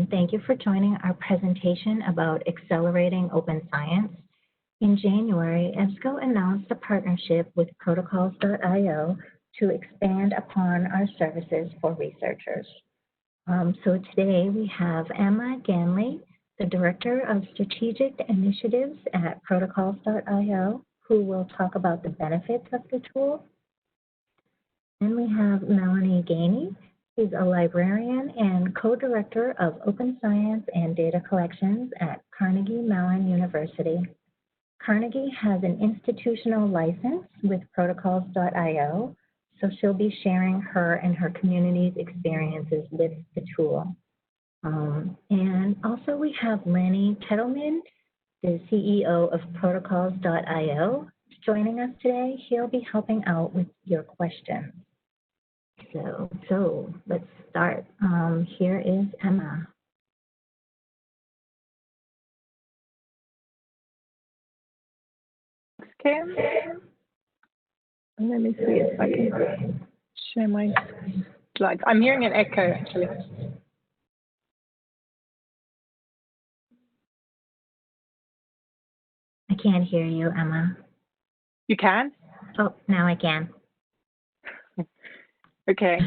and thank you for joining our presentation about accelerating open science. In January, EBSCO announced a partnership with Protocols.io to expand upon our services for researchers. So today we have Melanie Gainley, the Director of Strategic Initiatives at Protocols.io, who will talk about the benefits of the tool. Then we have Melanie Gainley. She's a librarian and co-director of Open Science and Data Collections at Carnegie Mellon University. Carnegie has an institutional license with Protocols.io, so she'll be sharing her and her community's experiences with the tool. And also we have Lenny Kettleman, the CEO of Protocols.io, joining us today. He'll be helping out with your questions. So let's start. Here is Emma. Kim. Let me see if I can share my slides. I'm hearing an echo, actually. I can't hear you, Emma. You can? Oh, now I can. Okay.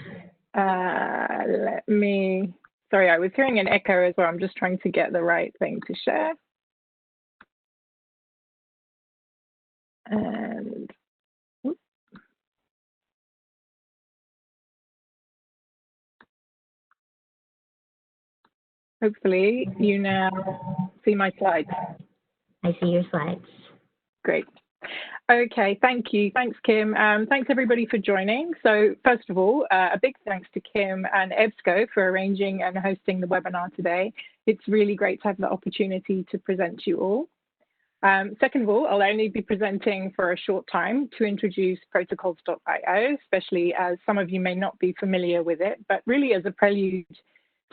Sorry, I was hearing an echo as well. I'm just trying to get the right thing to share. And hopefully you now see my slides. I see your slides. Great. Okay, thank you. Thanks, Kim. Thanks, everybody, for joining. So first of all, a big thanks to Kim and EBSCO for arranging and hosting the webinar today. It's really great to have the opportunity to present to you all. Second of all, I'll only be presenting for a short time to introduce Protocols.io, especially as some of you may not be familiar with it, but really as a prelude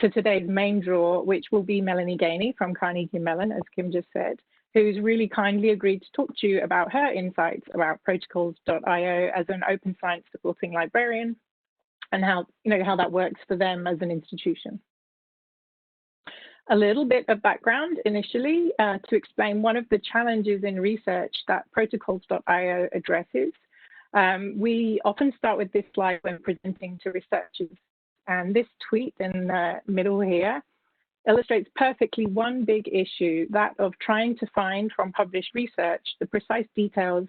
to today's main draw, which will be Melanie Gainley from Carnegie Mellon, as Kim just said, who's really kindly agreed to talk to you about her insights about Protocols.io as an open science supporting librarian and how that works for them as an institution. A little bit of background initially to explain one of the challenges in research that Protocols.io addresses. We often start with this slide when presenting to researchers, and this tweet in the middle here illustrates perfectly one big issue, that of trying to find from published research the precise details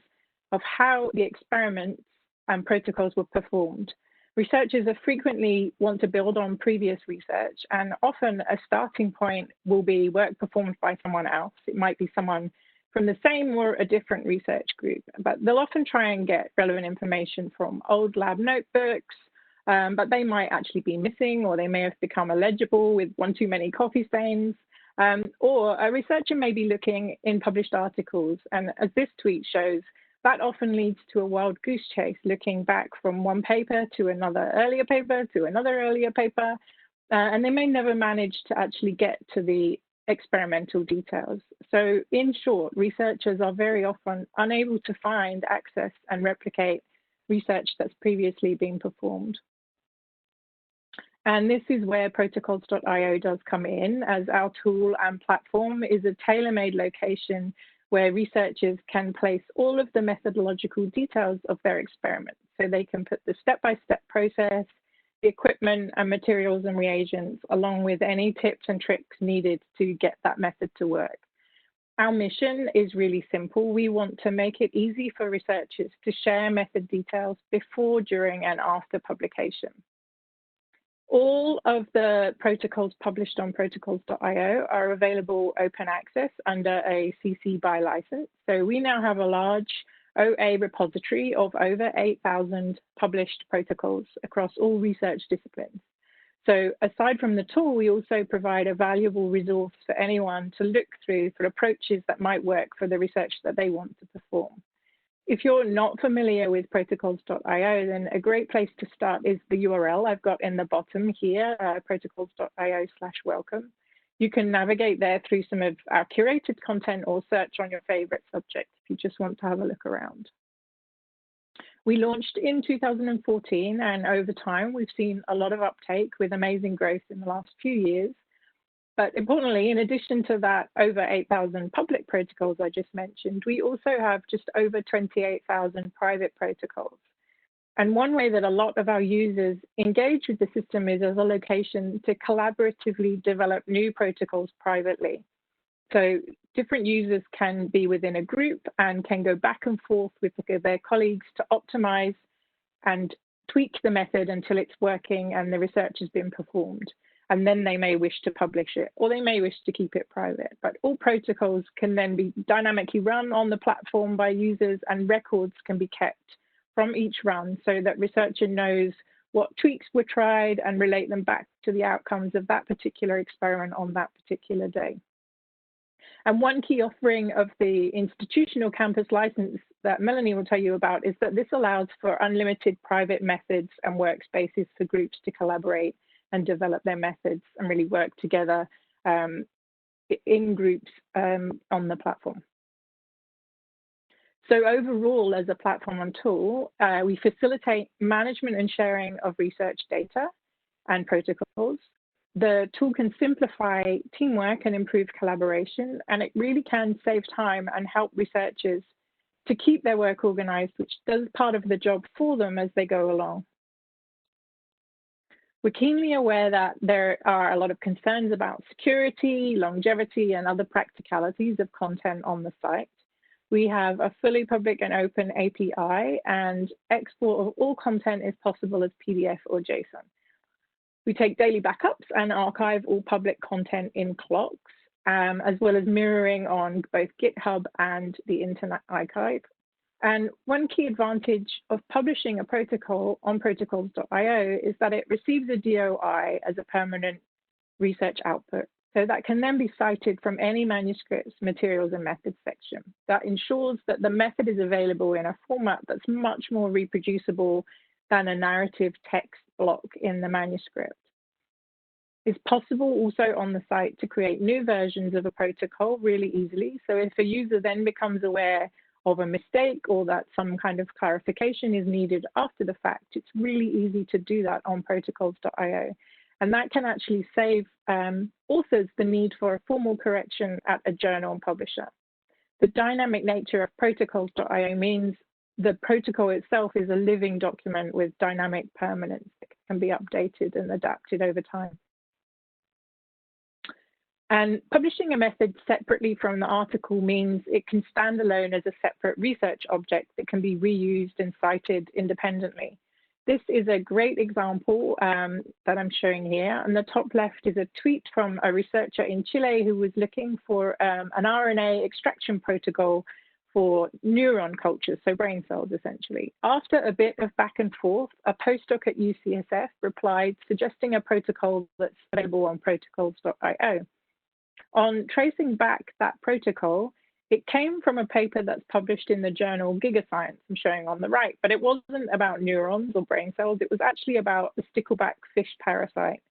of how the experiments and protocols were performed. Researchers frequently want to build on previous research, and often a starting point will be work performed by someone else. It might be someone from the same or a different research group, but they'll often try and get relevant information from old lab notebooks, but they might actually be missing, or they may have become illegible with one too many coffee stains, or a researcher may be looking in published articles, and as this tweet shows, that often leads to a wild goose chase, looking back from one paper to another earlier paper to another earlier paper, and they may never manage to actually get to the experimental details. So in short, researchers are very often unable to find, access, and replicate research that's previously been performed. And this is where Protocols.io does come in, as our tool and platform is a tailor-made location where researchers can place all of the methodological details of their experiments. So they can put the step-by-step process, the equipment and materials and reagents, along with any tips and tricks needed to get that method to work. Our mission is really simple. We want to make it easy for researchers to share method details before, during, and after publication. All of the protocols published on Protocols.io are available open access under a CC BY license. So we now have a large OA repository of over 8,000 published protocols across all research disciplines. So aside from the tool, we also provide a valuable resource for anyone to look through for approaches that might work for the research that they want to perform. If you're not familiar with Protocols.io, then a great place to start is the URL I've got in the bottom here, protocols.io/welcome. You can navigate there through some of our curated content or search on your favorite subject if you just want to have a look around. We launched in 2014, and over time, we've seen a lot of uptake with amazing growth in the last few years. But importantly, in addition to that over 8,000 public protocols I just mentioned, we also have just over 28,000 private protocols. And one way that a lot of our users engage with the system is as a location to collaboratively develop new protocols privately. So different users can be within a group and can go back and forth with their colleagues to optimize and tweak the method until it's working and the research has been performed. And then they may wish to publish it, or they may wish to keep it private. But all protocols can then be dynamically run on the platform by users, and records can be kept from each run so that researcher knows what tweaks were tried and relate them back to the outcomes of that particular experiment on that particular day. And one key offering of the institutional campus license that Melanie will tell you about is that this allows for unlimited private methods and workspaces for groups to collaborate and develop their methods and really work together in groups on the platform. So overall, as a platform and tool, we facilitate management and sharing of research data and protocols. The tool can simplify teamwork and improve collaboration, and it really can save time and help researchers to keep their work organized, which does part of the job for them as they go along. We're keenly aware that there are a lot of concerns about security, longevity, and other practicalities of content on the site. We have a fully public and open API, and export of all content is possible as PDF or JSON. We take daily backups and archive all public content in clocks, as well as mirroring on both GitHub and the Internet Archive. And one key advantage of publishing a protocol on protocols.io is that it receives a DOI as a permanent research output. So that can then be cited from any manuscripts, materials, and methods section. That ensures that the method is available in a format that's much more reproducible than a narrative text block in the manuscript. It's possible also on the site to create new versions of a protocol really easily. So if a user then becomes aware of a mistake or that some kind of clarification is needed after the fact, it's really easy to do that on protocols.io. And that can actually save authors the need for a formal correction at a journal and publisher. The dynamic nature of protocols.io means the protocol itself is a living document with dynamic permanence that can be updated and adapted over time. And publishing a method separately from the article means it can stand alone as a separate research object that can be reused and cited independently. This is a great example that I'm showing here. On the top left is a tweet from a researcher in Chile who was looking for an RNA extraction protocol for neuron cultures, so brain cells essentially. After a bit of back and forth, a postdoc at UCSF replied suggesting a protocol that's available on protocols.io. On tracing back that protocol, it came from a paper that's published in the journal GigaScience, I'm showing on the right, but it wasn't about neurons or brain cells, it was actually about the stickleback fish parasite.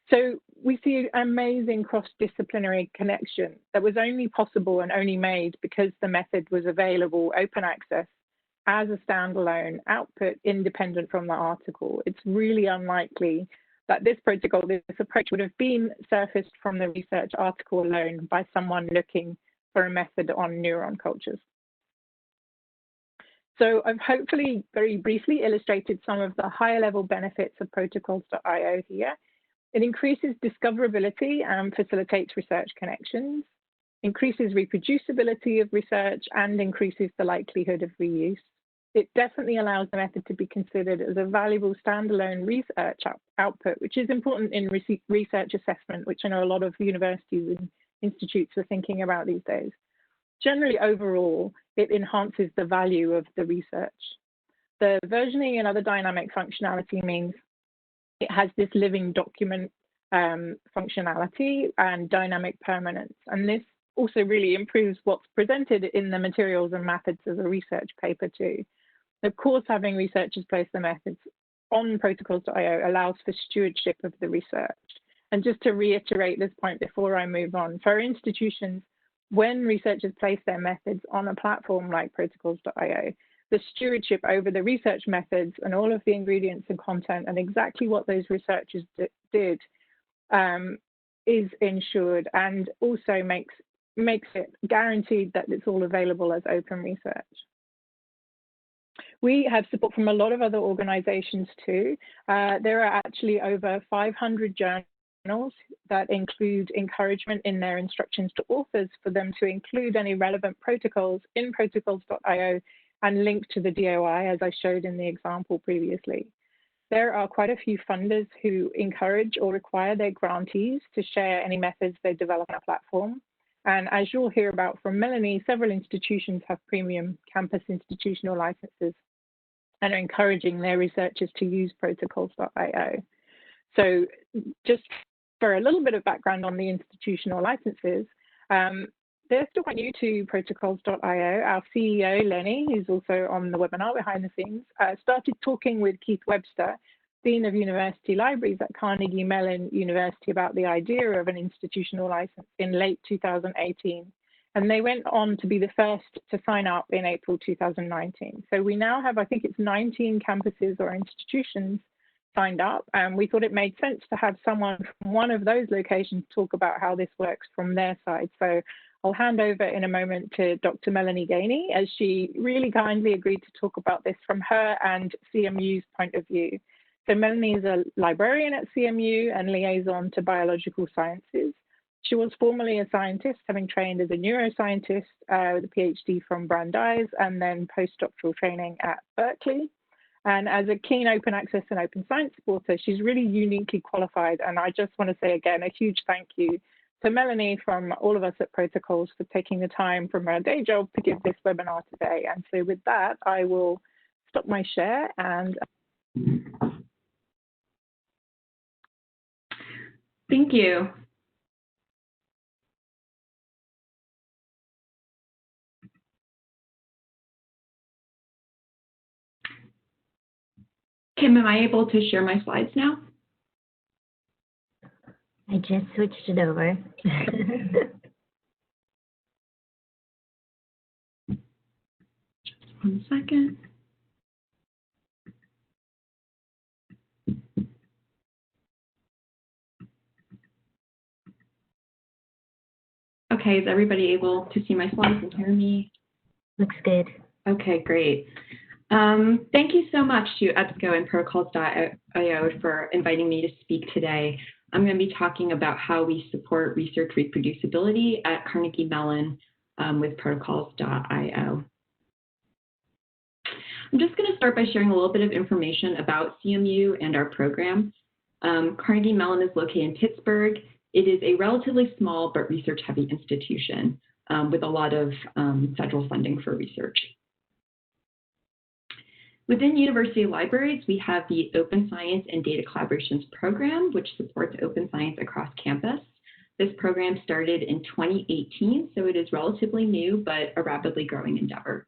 So we see an amazing cross-disciplinary connection that was only possible and only made because the method was available, open access, as a standalone output independent from the article. It's really unlikely that this protocol, this approach would have been surfaced from the research article alone by someone looking for a method on neuron cultures. So I've hopefully very briefly illustrated some of the higher level benefits of protocols.io here. It increases discoverability and facilitates research connections, increases reproducibility of research, and increases the likelihood of reuse. It definitely allows the method to be considered as a valuable standalone research output, which is important in research assessment, which I know a lot of universities and institutes are thinking about these days. Generally, overall, it enhances the value of the research. The versioning and other dynamic functionality means it has this living document functionality and dynamic permanence. And this also really improves what's presented in the materials and methods of a research paper too. Of course, having researchers place the methods on protocols.io allows for stewardship of the research. And just to reiterate this point before I move on, for institutions, when researchers place their methods on a platform like protocols.io, the stewardship over the research methods and all of the ingredients and content and exactly what those researchers did is ensured and also makes it guaranteed that it's all available as open research. We have support from a lot of other organizations too. There are actually over 500 journals that include encouragement in their instructions to authors for them to include any relevant protocols in protocols.io and link to the DOI, as I showed in the example previously. There are quite a few funders who encourage or require their grantees to share any methods they develop on a platform. And as you'll hear about from Melanie, several institutions have premium campus institutional licenses and are encouraging their researchers to use protocols.io. So just for a little bit of background on the institutional licenses, they're still quite new to protocols.io. Our CEO, Lenny, who's also on the webinar behind the scenes, started talking with Keith Webster, Dean of University Libraries at Carnegie Mellon University, about the idea of an institutional license in late 2018. And they went on to be the first to sign up in April 2019. So we now have, I think it's 19 campuses or institutions signed up, and we thought it made sense to have someone from one of those locations talk about how this works from their side. So I'll hand over in a moment to Dr. Melanie Gainley, as she really kindly agreed to talk about this from her and CMU's point of view. So Melanie is a librarian at CMU and liaison to biological sciences. She was formerly a scientist, having trained as a neuroscientist with a PhD from Brandeis and then postdoctoral training at Berkeley. And as a keen open access and open science supporter, she's really uniquely qualified. And I just want to say again, a huge thank you to Melanie from all of us at Protocols for taking the time from her day job to give this webinar today. And so with that, I will stop my share and thank you. Kim, am I able to share my slides now? I just switched it over. Just 1 second. Okay, is everybody able to see my slides and hear me? Looks good. Okay, great. Thank you so much to EBSCO and protocols.io for inviting me to speak today. I'm going to be talking about how we support research reproducibility at Carnegie Mellon with protocols.io. I'm just going to start by sharing a little bit of information about CMU and our program. Carnegie Mellon is located in Pittsburgh. It is a relatively small but research-heavy institution with a lot of federal funding for research. Within university libraries, we have the Open Science and Data Collaborations program, which supports open science across campus. This program started in 2018, so it is relatively new, but a rapidly growing endeavor.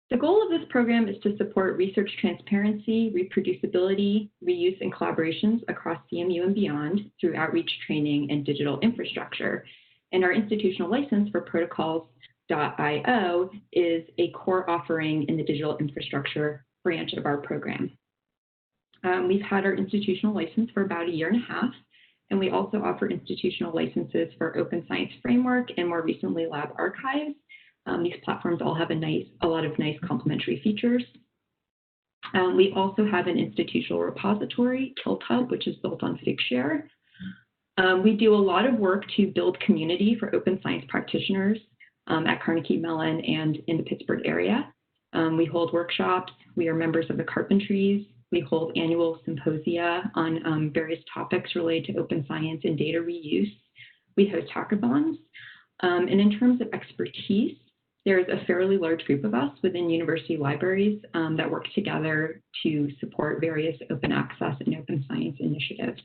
The goal of this program is to support research transparency, reproducibility, reuse, and collaborations across CMU and beyond through outreach, training, and digital infrastructure. And our institutional license for protocols.io is a core offering in the digital infrastructure branch of our program. We've had our institutional license for about 1.5 years, and we also offer institutional licenses for Open Science Framework and more recently Lab Archives. These platforms all have a lot of nice complementary features. We also have an institutional repository, KiltHub, which is built on Figshare. We do a lot of work to build community for open science practitioners at Carnegie Mellon and in the Pittsburgh area. We hold workshops. We are members of the Carpentries. We hold annual symposia on various topics related to open science and data reuse. We host hackathons. And in terms of expertise, there's a fairly large group of us within university libraries that work together to support various open access and open science initiatives.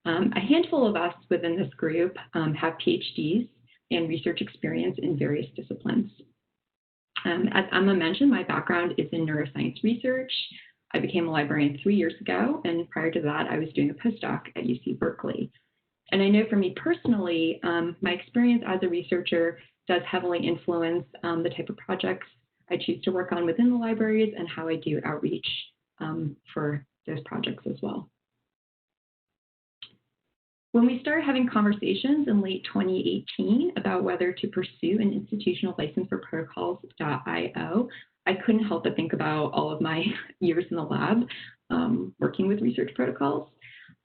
A handful of us within this group have PhDs and research experience in various disciplines. As Emma mentioned, my background is in neuroscience research. I became a librarian 3 years ago, and prior to that, I was doing a postdoc at UC Berkeley. And I know for me personally, my experience as a researcher does heavily influence the type of projects I choose to work on within the libraries and how I do outreach for those projects as well. When we started having conversations in late 2018 about whether to pursue an institutional license for protocols.io, I couldn't help but think about all of my years in the lab working with research protocols.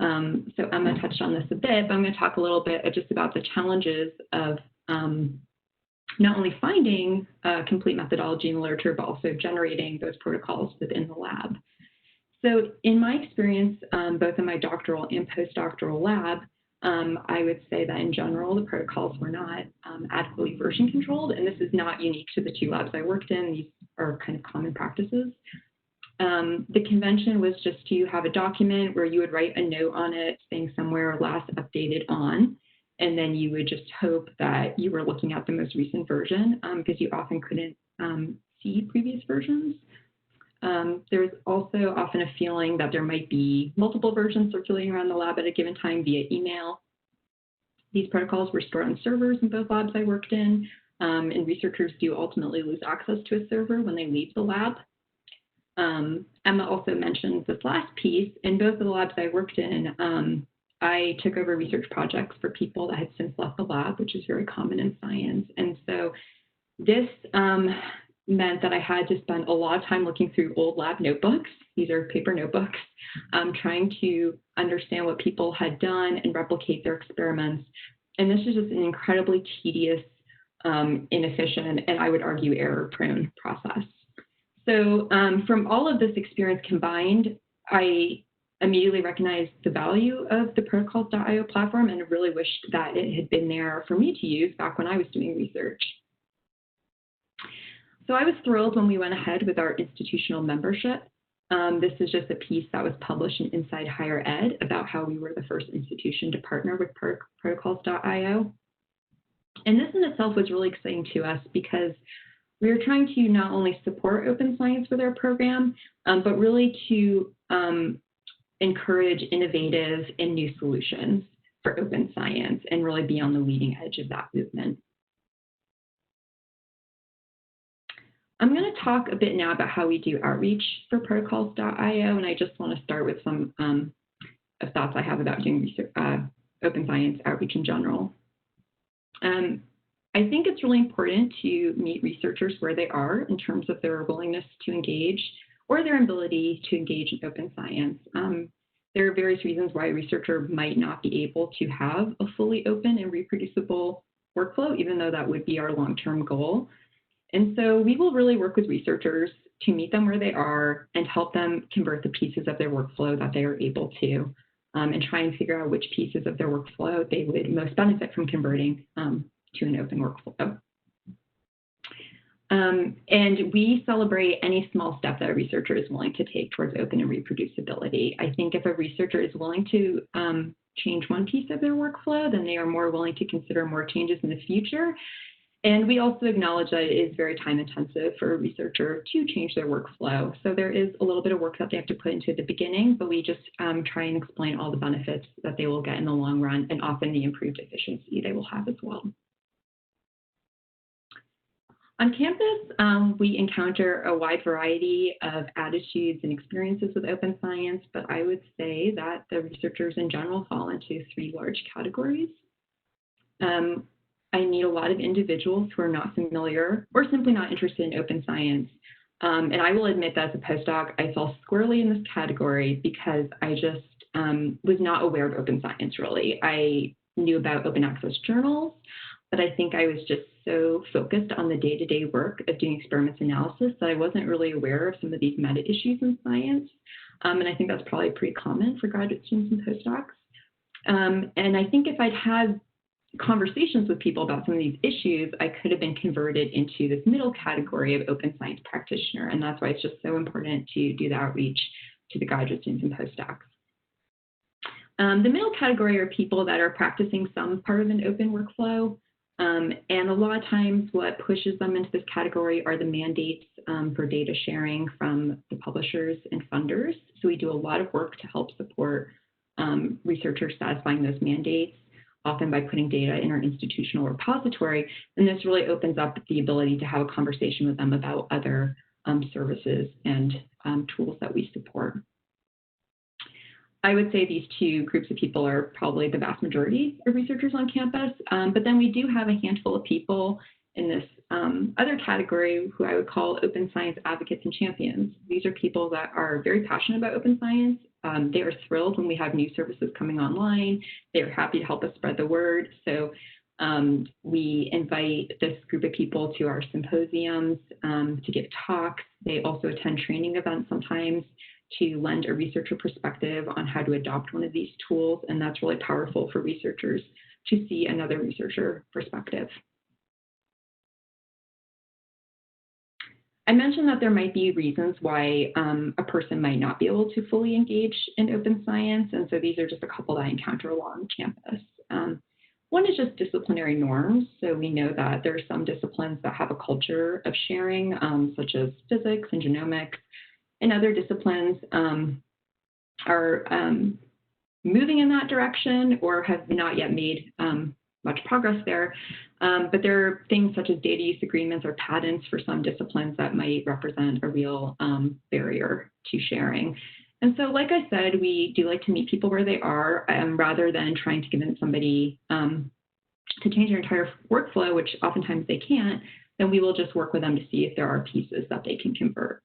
So Emma touched on this a bit, but I'm going to talk a little bit just about the challenges of not only finding a complete methodology in the literature, but also generating those protocols within the lab. So in my experience, both in my doctoral and postdoctoral lab, I would say that in general, the protocols were not adequately version controlled, and this is not unique to the two labs I worked in. These are kind of common practices. The convention was just to have a document where you would write a note on it saying somewhere last updated on, and then you would just hope that you were looking at the most recent version because you often couldn't see previous versions. There's also often a feeling that there might be multiple versions circulating around the lab at a given time via email. These protocols were stored on servers in both labs I worked in, and researchers do ultimately lose access to a server when they leave the lab. Emma also mentioned this last piece. In both of the labs I worked in, I took over research projects for people that had since left the lab, which is very common in science. And so this meant that I had to spend a lot of time looking through old lab notebooks. These are paper notebooks, trying to understand what people had done and replicate their experiments. And this is just an incredibly tedious, inefficient, and I would argue error-prone process. So from all of this experience combined, I immediately recognized the value of the protocols.io platform and really wished that it had been there for me to use back when I was doing research. So I was thrilled when we went ahead with our institutional membership. This is just a piece that was published in Inside Higher Ed about how we were the first institution to partner with protocols.io. And this in itself was really exciting to us because we were trying to not only support open science with our program, but really to encourage innovative and new solutions for open science and really be on the leading edge of that movement. I'm going to talk a bit now about how we do outreach for protocols.io, and I just want to start with some thoughts I have about doing research, open science outreach in general. I think it's really important to meet researchers where they are in terms of their willingness to engage or their ability to engage in open science. There are various reasons why a researcher might not be able to have a fully open and reproducible workflow, even though that would be our long-term goal. And so we will really work with researchers to meet them where they are and help them convert the pieces of their workflow that they are able to, and try and figure out which pieces of their workflow they would most benefit from converting to an open workflow. And we celebrate any small step that a researcher is willing to take towards open and reproducibility. I think if a researcher is willing to change one piece of their workflow, then they are more willing to consider more changes in the future. And we also acknowledge that it is very time intensive for a researcher to change their workflow. So there is a little bit of work that they have to put into the beginning, but we just try and explain all the benefits that they will get in the long run and often the improved efficiency they will have as well. On campus, we encounter a wide variety of attitudes and experiences with open science, but I would say that the researchers in general fall into three large categories. I meet a lot of individuals who are not familiar or simply not interested in open science. And I will admit that as a postdoc, I fell squarely in this category because I just was not aware of open science, really. I knew about open access journals, but I think I was just so focused on the day-to-day work of doing experiments analysis that I wasn't really aware of some of these meta issues in science. And I think that's probably pretty common for graduate students and postdocs. And I think if I'd had conversations with people about some of these issues, I could have been converted into this middle category of open science practitioner. And that's why it's just so important to do the outreach to the graduate students and postdocs. The middle category are people that are practicing some part of an open workflow. And a lot of times what pushes them into this category are the mandates for data sharing from the publishers and funders. So we do a lot of work to help support researchers satisfying those mandates, often by putting data in our institutional repository. And this really opens up the ability to have a conversation with them about other services and tools that we support. I would say these two groups of people are probably the vast majority of researchers on campus, but then we do have a handful of people in this other category who I would call open science advocates and champions. These are people that are very passionate about open science. They are thrilled when we have new services coming online. They are happy to help us spread the word. So we invite this group of people to our symposiums to give talks. They also attend training events sometimes to lend a researcher perspective on how to adopt one of these tools. And that's really powerful for researchers to see another researcher perspective. I mentioned that there might be reasons why a person might not be able to fully engage in open science. And so these are just a couple that I encounter along campus. One is just disciplinary norms. So we know that there are some disciplines that have a culture of sharing, such as physics and genomics, and other disciplines are moving in that direction or have not yet made much progress there. But there are things such as data use agreements or patents for some disciplines that might represent a real barrier to sharing. And so, like I said, we do like to meet people where they are rather than trying to convince somebody to change their entire workflow, which oftentimes they can't. Then we will just work with them to see if there are pieces that they can convert.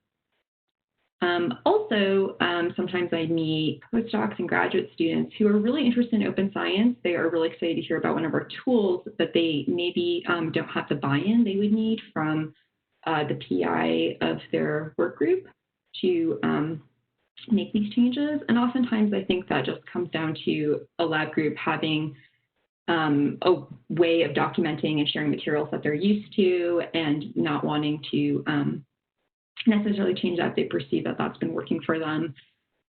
Also, sometimes I meet postdocs and graduate students who are really interested in open science. They are really excited to hear about one of our tools, but they maybe don't have the buy-in they would need from the PI of their work group to make these changes. And oftentimes I think that just comes down to a lab group having a way of documenting and sharing materials that they're used to and not wanting to necessarily change that if they perceive that that's been working for them.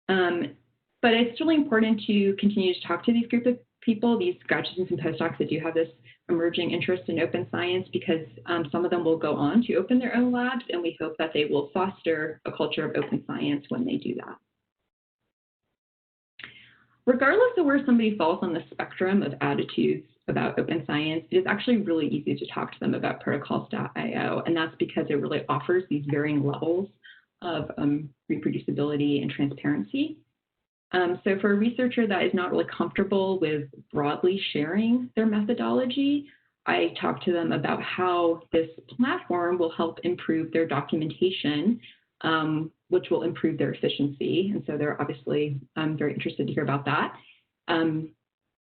But it's really important to continue to talk to these group of people, these graduate students and postdocs that do have this emerging interest in open science, because some of them will go on to open their own labs, and we hope that they will foster a culture of open science when they do that. Regardless of where somebody falls on the spectrum of attitudes about open science, it is actually really easy to talk to them about protocols.io, and that's because it really offers these varying levels of reproducibility and transparency. So for a researcher that is not really comfortable with broadly sharing their methodology, I talk to them about how this platform will help improve their documentation, which will improve their efficiency. And so they're obviously very interested to hear about that.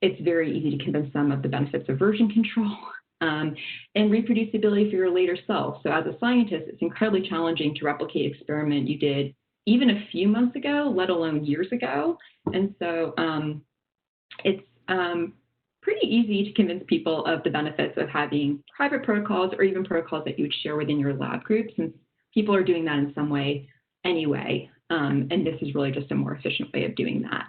It's very easy to convince them of the benefits of version control and reproducibility for your later self. So as a scientist, it's incredibly challenging to replicate experiment you did even a few months ago, let alone years ago. And so it's pretty easy to convince people of the benefits of having private protocols or even protocols that you would share within your lab group, since people are doing that in some way anyway. And this is really just a more efficient way of doing that.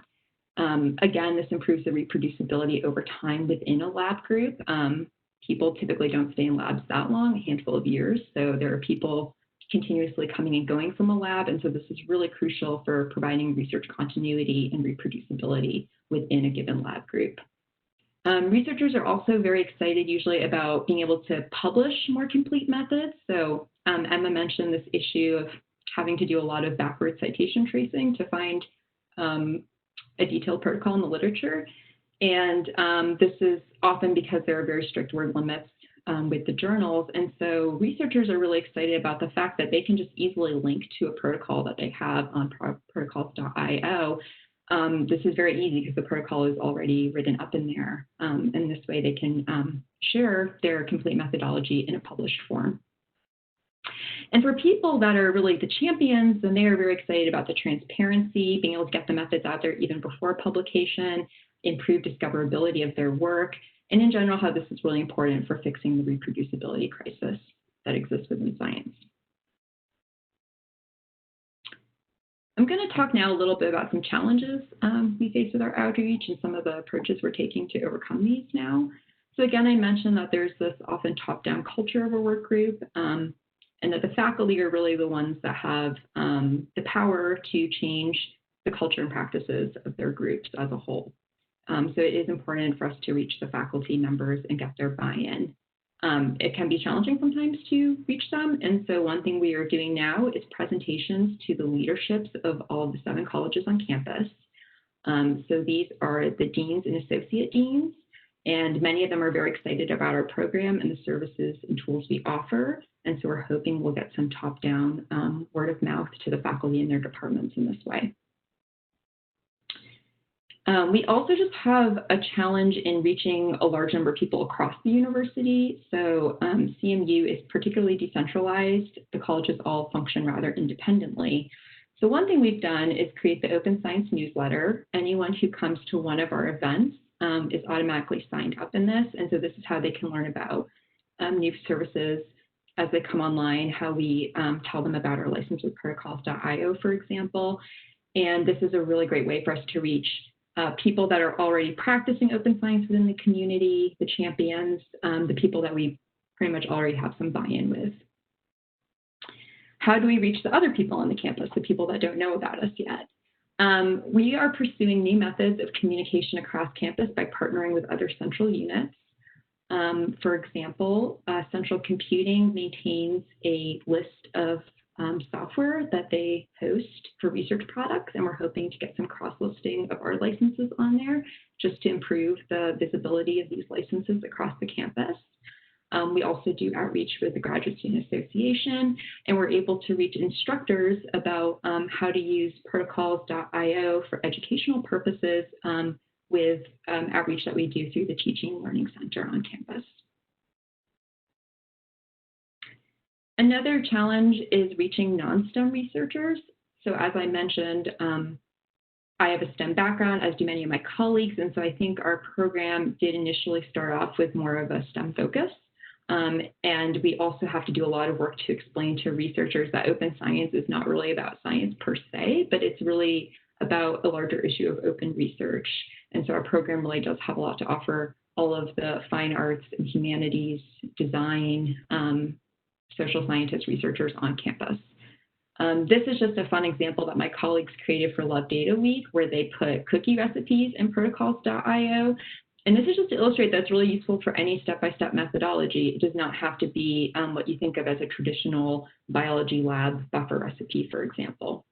Again, this improves the reproducibility over time within a lab group. People typically don't stay in labs that long, a handful of years. So there are people continuously coming and going from a lab. And so this is really crucial for providing research continuity and reproducibility within a given lab group. Researchers are also very excited usually about being able to publish more complete methods. So Emma mentioned this issue of having to do a lot of backward citation tracing to find a detailed protocol in the literature. And this is often because there are very strict word limits with the journals. And so researchers are really excited about the fact that they can just easily link to a protocol that they have on protocols.io. This is very easy because the protocol is already written up in there. And this way they can share their complete methodology in a published form. And for people that are really the champions, then they are very excited about the transparency, being able to get the methods out there even before publication, improve discoverability of their work, and in general, how this is really important for fixing the reproducibility crisis that exists within science. I'm going to talk now a little bit about some challenges we face with our outreach and some of the approaches we're taking to overcome these now. So again, I mentioned that there's this often top-down culture of a work group, and that the faculty are really the ones that have the power to change the culture and practices of their groups as a whole. So it is important for us to reach the faculty members and get their buy-in. It can be challenging sometimes to reach them. And so one thing we are doing now is presentations to the leaderships of all of the 7 colleges on campus. So these are the deans and associate deans, and many of them are very excited about our program and the services and tools we offer. And so we're hoping we'll get some top-down word of mouth to the faculty in their departments in this way. We also just have a challenge in reaching a large number of people across the university. So CMU is particularly decentralized. The colleges all function rather independently. So one thing we've done is create the Open Science newsletter. Anyone who comes to one of our events is automatically signed up in this. And so this is how they can learn about new services as they come online, how we tell them about our license with protocols.io, for example. And this is a really great way for us to reach people that are already practicing open science within the community, the champions, the people that we pretty much already have some buy-in with. How do we reach the other people on the campus, the people that don't know about us yet? We are pursuing new methods of communication across campus by partnering with other central units. For example, Central Computing maintains a list of software that they host for research products, and we're hoping to get some cross-listing of our licenses on there just to improve the visibility of these licenses across the campus. We also do outreach with the Graduate Student Association, and we're able to reach instructors about how to use protocols.io for educational purposes with outreach that we do through the Teaching and Learning Center on campus. Another challenge is reaching non-STEM researchers. So as I mentioned, I have a STEM background, as do many of my colleagues, and so I think our program did initially start off with more of a STEM focus. And we also have to do a lot of work to explain to researchers that open science is not really about science per se, but it's really about a larger issue of open research. And so our program really does have a lot to offer all of the fine arts and humanities, design, social scientist researchers on campus. This is just a fun example that my colleagues created for Love Data Week, where they put cookie recipes in protocols.io. And this is just to illustrate that it's really useful for any step-by-step methodology. It does not have to be what you think of as a traditional biology lab buffer recipe, for example.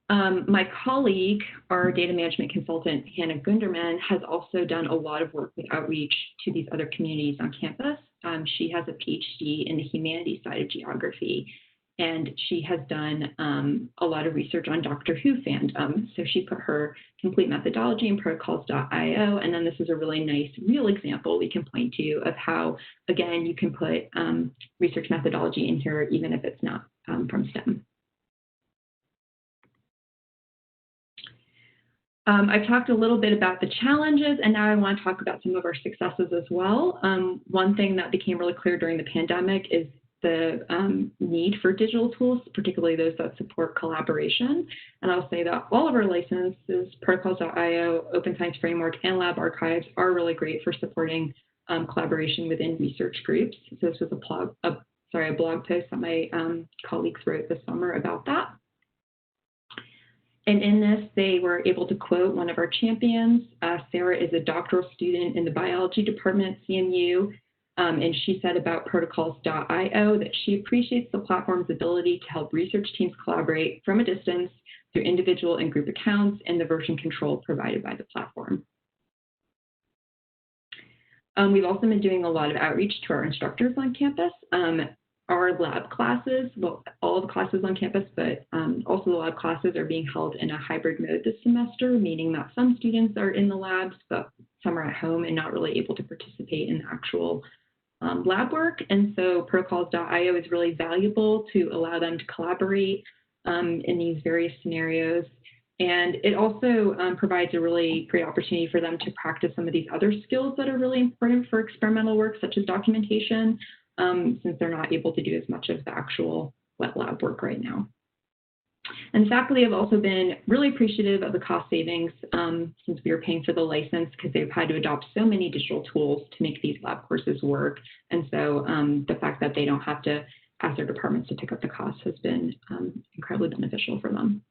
My colleague, our data management consultant, Hannah Gunderman, has also done a lot of work with outreach to these other communities on campus. She has a PhD in the humanities side of geography, and she has done a lot of research on Doctor Who fandom. So she put her complete methodology in protocols.io, and then this is a really nice real example we can point to of how, again, you can put research methodology in here even if it's not from STEM. I've talked a little bit about the challenges, and now I want to talk about some of our successes as well. One thing that became really clear during the pandemic is the need for digital tools, particularly those that support collaboration. And I'll say that all of our licenses, protocols.io, Open Science Framework, and Lab Archives are really great for supporting collaboration within research groups. So this was a blog post that my colleagues wrote this summer about that. And in this, they were able to quote one of our champions. Sarah is a doctoral student in the biology department at CMU. And she said about protocols.io that she appreciates the platform's ability to help research teams collaborate from a distance through individual and group accounts and the version control provided by the platform. We've also been doing a lot of outreach to our instructors on campus. Our lab classes, well, all the classes on campus, but also the lab classes are being held in a hybrid mode this semester, meaning that some students are in the labs, but some are at home and not really able to participate in the actual lab work. And so protocols.io is really valuable to allow them to collaborate in these various scenarios. And it also provides a really great opportunity for them to practice some of these other skills that are really important for experimental work, such as documentation, since they're not able to do as much of the actual wet lab work right now. And faculty have also been really appreciative of the cost savings since we were paying for the license, because they've had to adopt so many digital tools to make these lab courses work. And so the fact that they don't have to ask their departments to pick up the cost has been incredibly beneficial for them.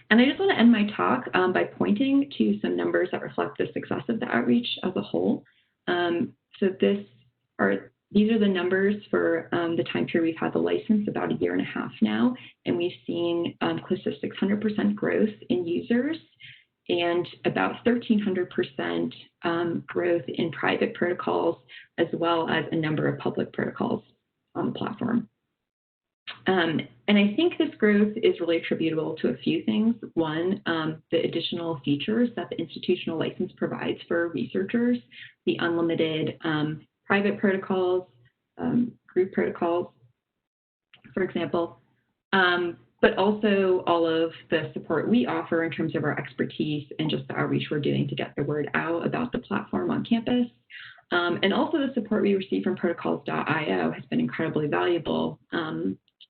And I just want to end my talk by pointing to some numbers that reflect the success of the outreach as a whole. So these are the numbers for the time period we've had the license, about a year and a half now, and we've seen close to 600% growth in users and about 1,300% growth in private protocols, as well as a number of public protocols on the platform. And I think this growth is really attributable to a few things. One, the additional features that the institutional license provides for researchers, the unlimited private protocols, group protocols, for example, but also all of the support we offer in terms of our expertise and just the outreach we're doing to get the word out about the platform on campus. And also the support we receive from protocols.io has been incredibly valuable.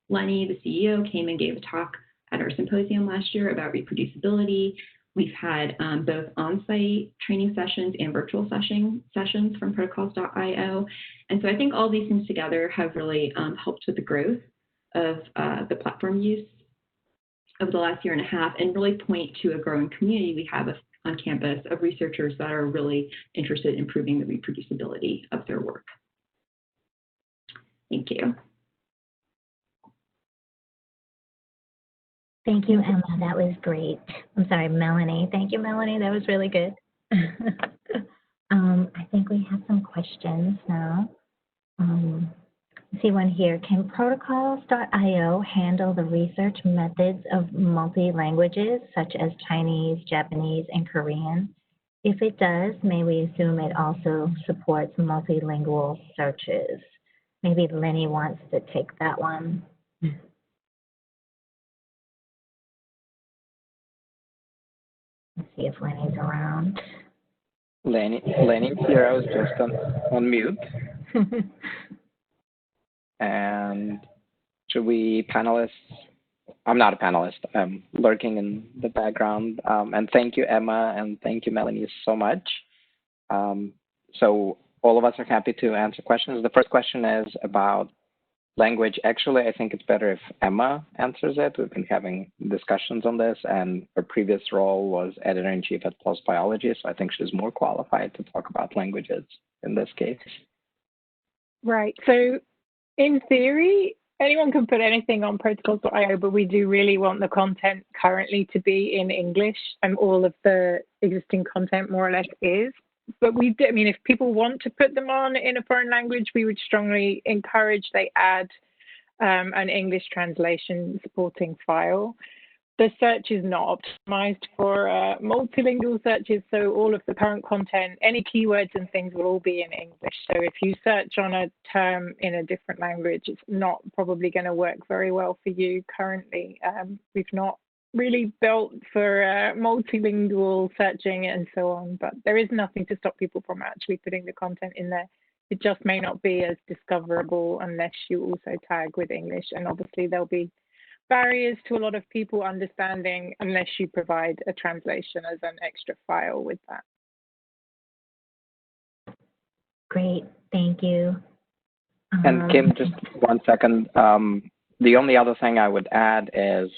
Lenny, the CEO, came and gave a talk at our symposium last year about reproducibility. We've had both on-site training sessions and virtual sessions from protocols.io. And so I think all these things together have really helped with the growth of the platform use over the last year and a half, and really point to a growing community we have on campus of researchers that are really interested in improving the reproducibility of their work. Thank you. Thank you, Emma. That was great. I'm sorry, Melanie. Thank you, Melanie. That was really good. I think we have some questions now. I see one here. Can protocols.io handle the research methods of multi-languages, such as Chinese, Japanese, and Korean? If it does, may we assume it also supports multilingual searches? Maybe Lenny wants to take that one. Let's see if Lenny's around. Lenny here. I was just on mute. And should we panelists? I'm not a panelist. I'm lurking in the background. And thank you, Emma, and thank you, Melanie, so much. So all of us are happy to answer questions. The first question is about language. Actually, I think it's better if Emma answers it. We've been having discussions on this, and her previous role was editor-in-chief at PLOS Biology, so I think she's more qualified to talk about languages in this case. Right. So in theory, anyone can put anything on protocols.io, but we do really want the content currently to be in English, and all of the existing content more or less is. But we do, I mean, if people want to put them on in a foreign language, we would strongly encourage they add an English translation supporting file. The search is not optimized for multilingual searches, so all of the current content, any keywords and things will all be in English. So if you search on a term in a different language, it's not probably going to work very well for you currently. We've not really built for multilingual searching and so on, but there is nothing to stop people from actually putting the content in there. It just may not be as discoverable unless you also tag with English, and obviously there'll be barriers to a lot of people understanding unless you provide a translation as an extra file with that. Great, thank you. And Kim, just 1 second. The only other thing I would add is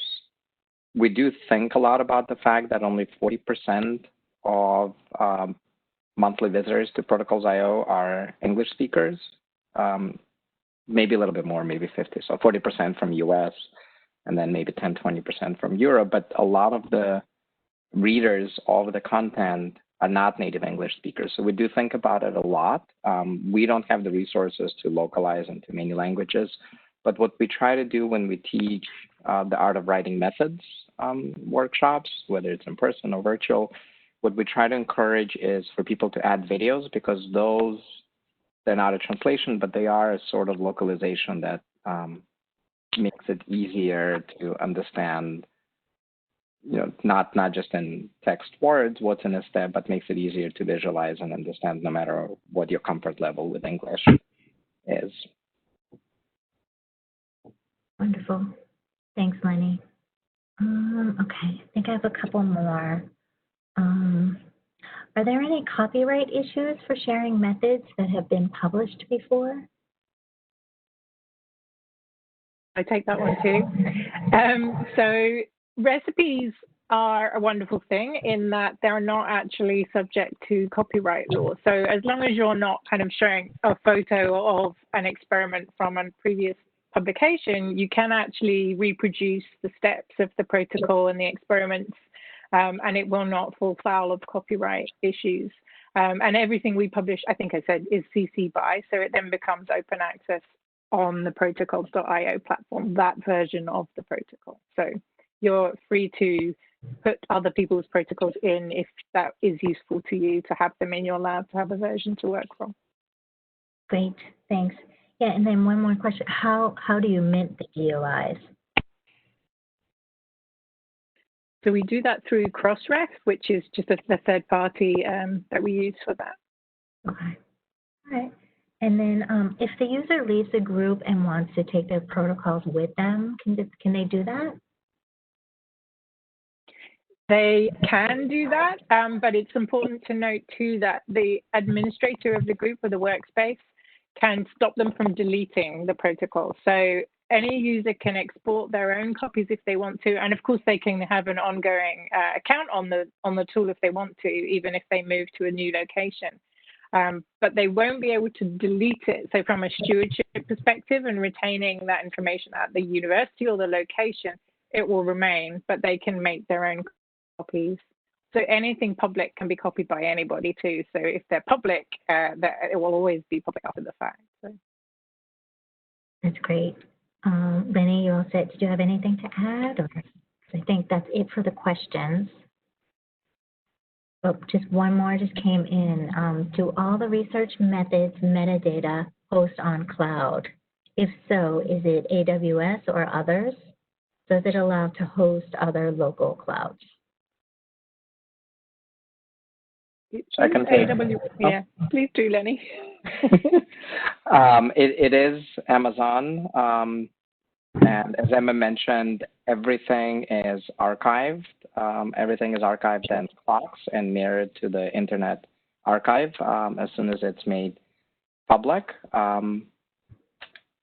we do think a lot about the fact that only 40% of monthly visitors to protocols.io are English speakers, maybe a little bit more, maybe 50. So 40% from US, and then maybe 10, 20% from Europe. But a lot of the readers of the content are not native English speakers. So we do think about it a lot. We don't have the resources to localize into many languages. But what we try to do when we teach the Art of Writing Methods workshops, whether it's in person or virtual, what we try to encourage is for people to add videos, because those, they're not a translation, but they are a sort of localization that makes it easier to understand, you know, not just in text words what's in a step, but makes it easier to visualize and understand no matter what your comfort level with English is. Wonderful. Thanks, Lenny. Okay, I think I have a couple more. Are there any copyright issues for sharing methods that have been published before? I take that one too. So recipes are a wonderful thing in that they're not actually subject to copyright law. So as long as you're not kind of showing a photo of an experiment from a previous publication, you can actually reproduce the steps of the protocol and the experiments, and it will not fall foul of copyright issues. And everything we publish, I think I said, is CC BY, so it then becomes open access on the protocols.io platform, that version of the protocol. So you're free to put other people's protocols in if that is useful to you, to have them in your lab, to have a version to work from. Great, thanks. Yeah, and then one more question. How do you mint the GOIs? So we do that through Crossref, which is just the third party that we use for that. Okay, all right. And then if the user leaves the group and wants to take their protocols with them, can they do that? They can do that, but it's important to note too that the administrator of the group or the workspace can stop them from deleting the protocol. So any user can export their own copies if they want to, and of course they can have an ongoing account on the tool if they want to, even if they move to a new location. But they won't be able to delete it. So from a stewardship perspective and retaining that information at the university or the location, it will remain, but they can make their own copies. So anything public can be copied by anybody too. So if they're public, it will always be public after the fact. So. That's great. Lenny, you all set? Did you have anything to add? Or I think that's it for the questions. Oh, just one more just came in. Do all the research methods metadata host on cloud? If so, is it AWS or others? Does it allow to host other local clouds? I can take Yeah, please do, Lenny. It is Amazon. And as Emma mentioned, everything is archived. Everything is archived in clocks and mirrored to the Internet Archive as soon as it's made public.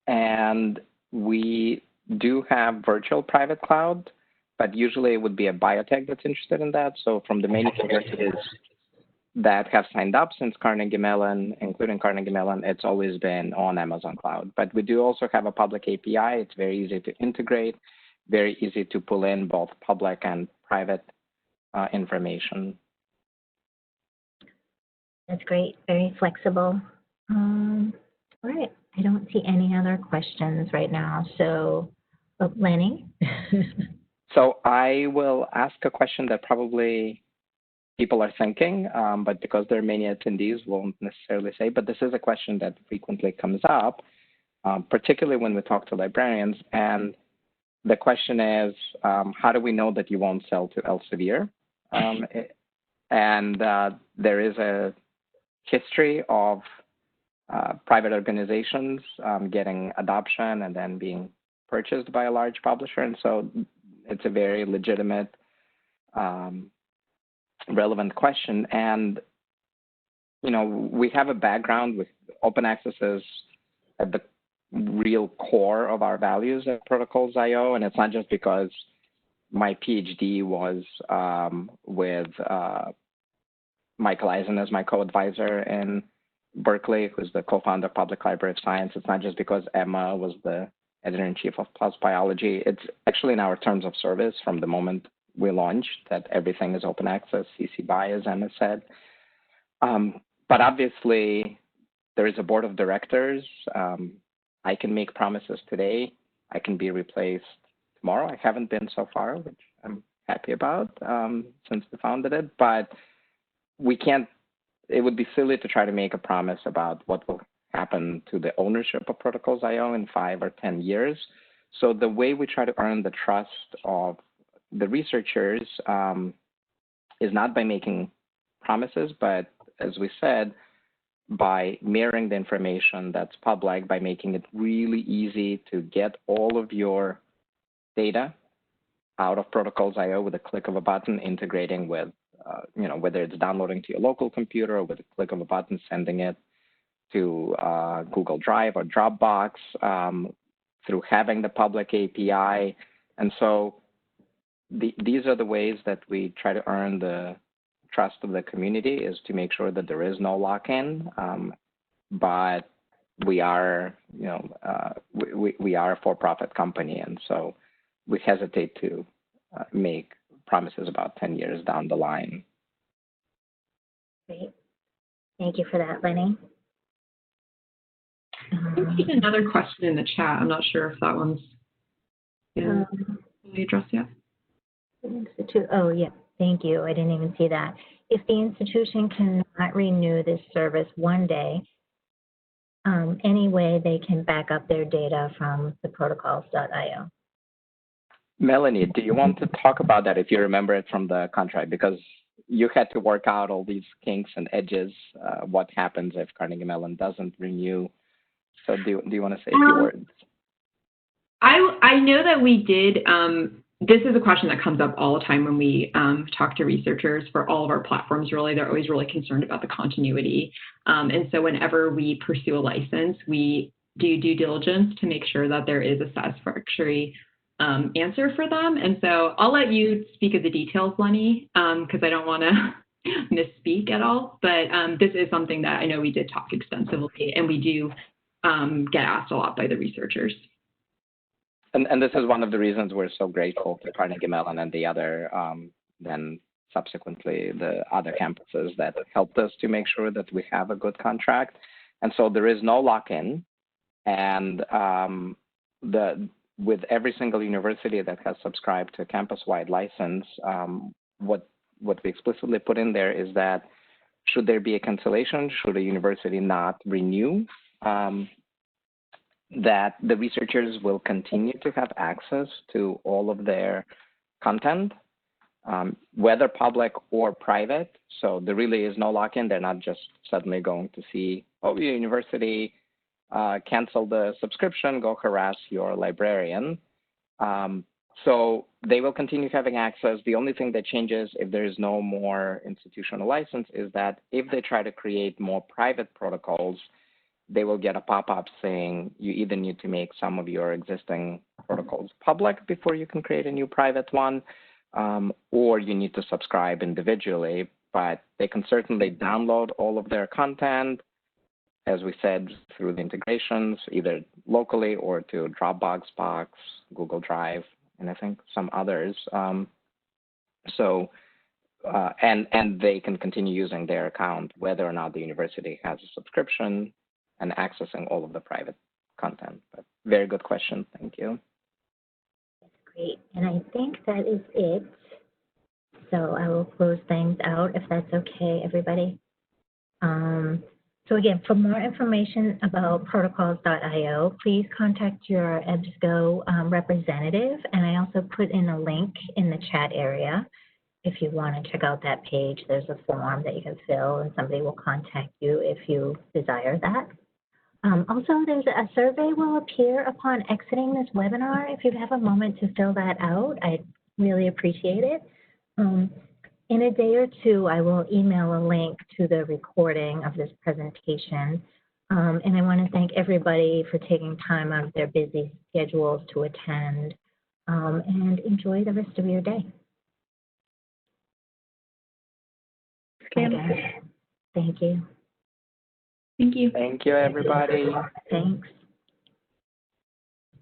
And we do have virtual private cloud, but usually it would be a biotech that's interested in that. So from the many universities that have signed up since Carnegie Mellon, including Carnegie Mellon, it's always been on Amazon Cloud. But we do also have a public API. It's very easy to integrate, very easy to pull in both public and private information. That's great, very flexible. All right, I don't see any other questions right now. So, Lenny? So I will ask a question that probably people are thinking, but because there are many attendees, won't necessarily say, but this is a question that frequently comes up, particularly when we talk to librarians. And the question is, how do we know that you won't sell to Elsevier? And there is a history of private organizations getting adoption and then being purchased by a large publisher. And so it's a very legitimate relevant question. And, you know, we have a background with open access is at the real core of our values at Protocols.io. And it's not just because my PhD was with Michael Eisen as my co-advisor in Berkeley, who's the co-founder of Public Library of Science. It's not just because Emma was the editor-in-chief of PLOS Biology. It's actually in our terms of service from the moment we launched that everything is open access, CC BY, as Emma said. But obviously, there is a board of directors. I can make promises today. I can be replaced tomorrow. I haven't been so far, which I'm happy about since we founded it. But we can't, it would be silly to try to make a promise about what will happen to the ownership of Protocols.io in 5 or 10 years. So the way we try to earn the trust of the researchers is not by making promises, but as we said, by mirroring the information that's public, by making it really easy to get all of your data out of Protocols.io with a click of a button, integrating with, you know, whether it's downloading to your local computer or with a click of a button, sending it to Google Drive or Dropbox, through having the public API. And so these are the ways that we try to earn the trust of the community, is to make sure that there is no lock-in, but we are, we are a for-profit company, and so we hesitate to make promises about 10 years down the line. Great. Thank you for that, Lenny. I think there's another question in the chat. I'm not sure if that one's been fully addressed yet. Oh, yeah. Thank you. I didn't even see that. If the institution cannot renew this service one day, any way they can back up their data from the protocols.io. Melanie, do you want to talk about that if you remember it from the contract? Because you had to work out all these kinks and edges. What happens if Carnegie Mellon doesn't renew? So do you want to say a few words? I know that we did. This is a question that comes up all the time when we talk to researchers for all of our platforms. Really, they're always really concerned about the continuity. And so whenever we pursue a license, we do due diligence to make sure that there is a satisfactory answer for them. And so I'll let you speak of the details, Lenny, because I don't want to misspeak at all. But this is something that I know we did talk extensively, and we do get asked a lot by the researchers. And this is one of the reasons we're so grateful to Carnegie Mellon and the other, then subsequently the other campuses that helped us to make sure that we have a good contract. And so there is no lock-in, and with every single university that has subscribed to a campus-wide license, what we explicitly put in there is that should there be a cancellation, should a university not renew, that the researchers will continue to have access to all of their content, whether public or private. So there really is no lock-in. They're not just suddenly going to see, oh, your university canceled the subscription, go harass your librarian. So they will continue having access. The only thing that changes if there is no more institutional license is that if they try to create more private protocols, they will get a pop-up saying you either need to make some of your existing protocols public before you can create a new private one, or you need to subscribe individually. But they can certainly download all of their content, as we said, through the integrations, either locally or to Dropbox, Box, Google Drive, and I think some others. And they can continue using their account whether or not the university has a subscription and accessing all of the private content. But very good question. Thank you. That's great. And I think that is it. So I will close things out if that's okay, everybody. So again, for more information about protocols.io, please contact your EBSCO representative. And I also put in a link in the chat area. If you want to check out that page, there's a form that you can fill and somebody will contact you if you desire that. Also, there's a survey will appear upon exiting this webinar. If you have a moment to fill that out, I'd really appreciate it. In a day or two, I will email a link to the recording of this presentation. And I want to thank everybody for taking time out of their busy schedules to attend, and enjoy the rest of your day. Again, thank you. Thank you. Thank you, everybody. Thanks.